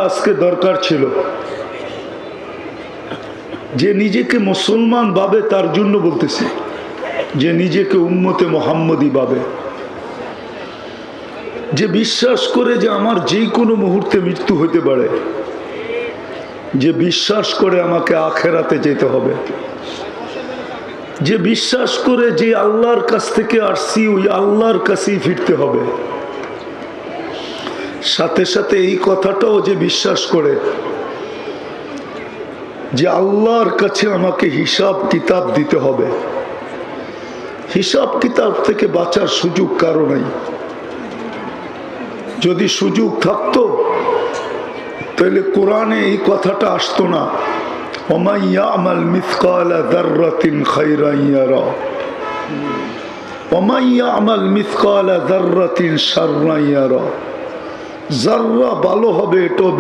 আজকে দরকার ছিল। যে নিজেকে মুসলমান ভাবে তার জন্য বলতেছি, যে নিজেকে উম্মতে মুহাম্মদী ভাবে, যে বিশ্বাস করে যে আমার যে কোনো মুহূর্তে মৃত্যু হইতে পারে, যে বিশ্বাস করে আমাকে আখেরাতে যেতে হবে, যে বিশ্বাস করে যে আল্লাহর কাছ থেকে আসছি ওই আল্লাহর কাছেই ফিরতে হবে, সাথে সাথে এই কথাটাও যে বিশ্বাস করে যে আল্লাহর কাছে আমাকে হিসাব কিতাব দিতে হবে। হিসাব কিতাব থেকে বাঁচার সুযোগ কারো নাই। যদি সুযোগ থাকতো তাহলে কোরআনে এই কথাটা আসতো না, ওমান ইয়ামাল মিসকালা যাররাতিন খায়রান ইয়ারা ওমান ইয়ামাল মিসকালা যাররাতিন শাররান ইয়ারা। যাররা ভালো হবে এটা